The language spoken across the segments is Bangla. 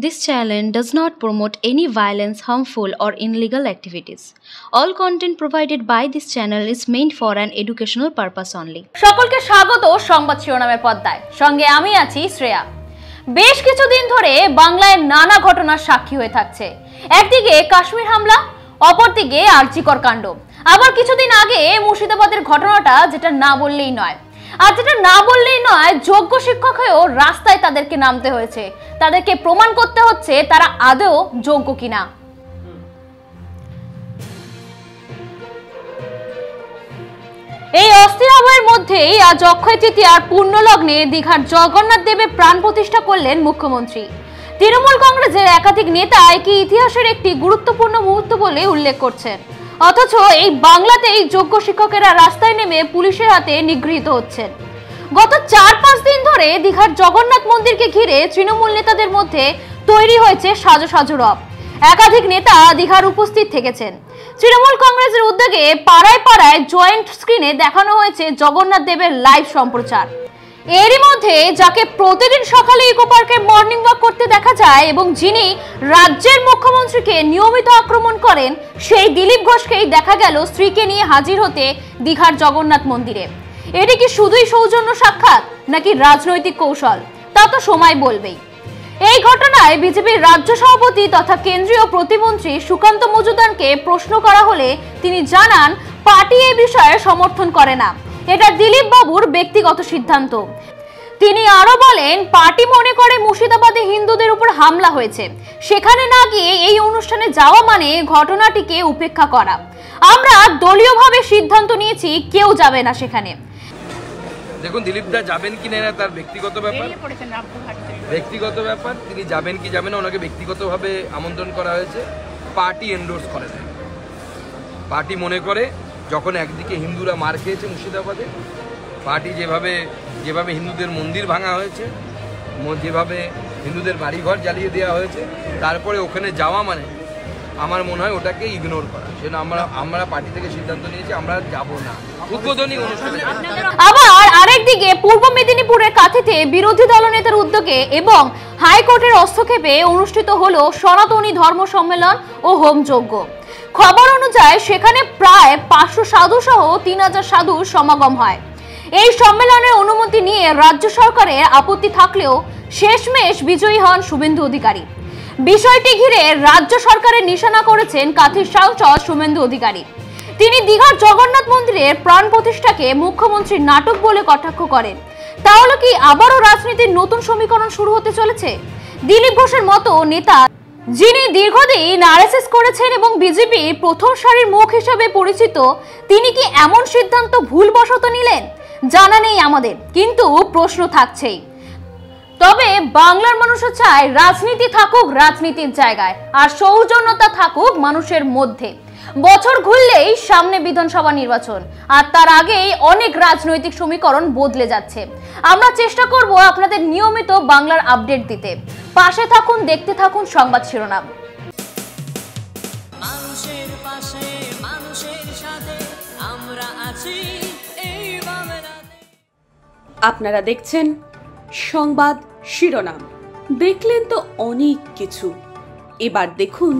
This channel does not promote any violence, harmful, or illegal activities. All content provided by this channel is meant for an educational purpose only. সকলকে স্বাগত সংবাদ শিরোনামের পর্দায়। সঙ্গে আমি আছি শ্রেয়া। বেশ কিছুদিন ধরে বাংলায় নানা ঘটনার সাক্ষী হয়ে থাকছে। একদিকে কাশ্মীর হামলা, অপরদিকে আরজিকর কাণ্ড। আবার কিছুদিন আগে মুর্শিদাবাদের ঘটনাটা যেটা না বললেই নয়। আর যেটা না বললেই নয়, যোগ্য শিক্ষক হয়েও রাস্তায় তাদেরকে নামতে হয়েছে। তাদেরকে প্রমাণ করতে হচ্ছে তারা আদৌ যোগ্য কিনা। এই অস্থির আবহের মধ্যেই আজ অক্ষয় তৃতীয়ার পূর্ণ লগ্নে দীঘার জগন্নাথ দেবের প্রাণ প্রতিষ্ঠা করলেন মুখ্যমন্ত্রী। তৃণমূল কংগ্রেসের একাধিক নেতা একে ইতিহাসের একটি গুরুত্বপূর্ণ মুহূর্ত বলে উল্লেখ করছেন, অথচ এই বাংলাতেই যোগ্য শিক্ষকেরা রাস্তায় নেমে পুলিশের হাতে নিগৃহীত হচ্ছেন। গত ৪-৫ দিন ধরে দীঘার জগন্নাথ মন্দিরকে ঘিরে তৃণমূল নেতাদের মধ্যে তৈরি হয়েছে সাজো সাজো রব। একাধিক নেতা দীঘার উপস্থিত থেকেছেন। তৃণমূল কংগ্রেসের উদ্যোগে পাড়ায় পাড়ায় জয়েন্ট স্ক্রিনে দেখানো হয়েছে জগন্নাথ দেবের লাইভ সম্প্রচার। এরই মধ্যে যাকে প্রতিদিন সকালে ইকো পার্কে মর্নিং ওয়াক করতে দেখা যায় এবং যিনি রাজ্যের মুখ্যমন্ত্রীকে নিয়মিত আক্রমণ করেন, সেই দিলীপ ঘোষকেই দেখা গেল স্ত্রীকে নিয়ে হাজির হতে দীঘার জগন্নাথ মন্দিরে। এটি কি শুধুই সৌজন্য সাক্ষাৎ নাকি রাজনৈতিক কৌশল, তা তো সময় বলবেই। এই ঘটনায় বিজেপির রাজ্য সভাপতি তথা কেন্দ্রীয় প্রতিমন্ত্রী সুকান্ত মজুমদারকে প্রশ্ন করা হলে তিনি জানান, পার্টি এই বিষয়ে সমর্থন করে না, এটা দিলীপ বাবুর ব্যক্তিগত সিদ্ধান্ত। তিনি আরো বলেন, পার্টি মনে করে মুর্শিদাবাদে হিন্দুদের উপর হামলা হয়েছে, সেখানে না গিয়ে এই অনুষ্ঠানে যাওয়া মানে ঘটনাটিকে উপেক্ষা করা। আমরা দলীয়ভাবে সিদ্ধান্ত নিয়েছি, কেউ যাবে না সেখানে। দেখুন, দিলীপ দা যাবেন কি না তার ব্যক্তিগত ব্যাপার, তিনি যাবেন কি যাবেন না, ওনাকে ব্যক্তিগতভাবে আমন্ত্রণ করা হয়েছে। পার্টি এন্ডোর্স করে না। পার্টি মনে করে যখন একদিকে হিন্দুরা মার খেয়েছে মুর্শিদাবাদে, পার্টি যেভাবে হিন্দুদের মন্দির ভাঙা হয়েছে, যেভাবে হিন্দুদের বাড়িঘর জ্বালিয়ে দেওয়া হয়েছে, তারপরে ওখানে যাওয়া মানে আমার মনে হয় ওটাকে ইগনোর করা। সেজন্য আমরা পার্টি থেকে সিদ্ধান্ত নিয়েছি, আমরা যাব না উদ্বোধনী অনুষ্ঠানে। আবার আরেকদিকে পূর্ব মেদিনীপুরের কাঁথিতে বিরোধী দলনেতার উদ্যোগে এবং হাইকোর্টের হস্তক্ষেপে অনুষ্ঠিত হলো সনাতনী ধর্ম সম্মেলন ও হোমযজ্ঞ। খবর অনুযায়ী সেখানে প্রায় 500 সাধু সহ 3000 সাধুর সমাগম হয়। এই সম্মেলনের অনুমতি নিয়ে রাজ্য সরকারের আপত্তি থাকলেও শেষমেশ বিজয়ী হন শুভেন্দু অধিকারী। বিষয়টি ঘিরে রাজ্য সরকারের নিশানা করেছেন কাঁথির সাংসদ শুভেন্দু অধিকারী। তিনি দীঘার জগন্নাথ মন্দিরের প্রাণ প্রতিষ্ঠাকে মুখ্যমন্ত্রীর নাটক বলে কটাক্ষ করেন। তাহলে কি আবারও রাজনীতির নতুন সমীকরণ শুরু হতে চলেছে? দিলীপ ঘোষের মতো নেতা, যিনি দীর্ঘদিন আরএসএস করেছেন এবং বিজেপির প্রথম সারির মুখ হিসেবে পরিচিত, তিনি কি এমন সিদ্ধান্ত ভুলবশত নিলেন? জানা নেই আমাদের, কিন্তু প্রশ্ন থাকছেই। তবে বাংলার মানুষও চায় রাজনীতি থাকুক রাজনীতির জায়গায়, আর সৌজন্যতা থাকুক মানুষের মধ্যে। বছর ঘুরলেই সামনে বিধানসভা নির্বাচন, আর তার আগেই অনেক রাজনৈতিক সমীকরণ বদলে যাচ্ছে। আমরা চেষ্টা করব আপনাদের নিয়মিত বাংলার আপডেট দিতে। পাশে থাকুন, দেখতে থাকুন সংবাদ শিরোনাম। মানুষের পাশে, মানুষের সাথে আমরা আছি এই বাংলাতে। আপনারা দেখছেন সংবাদ শিরোনাম। দেখলেন তো অনেক কিছু, এবার দেখুন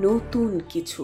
নতুন কিছু।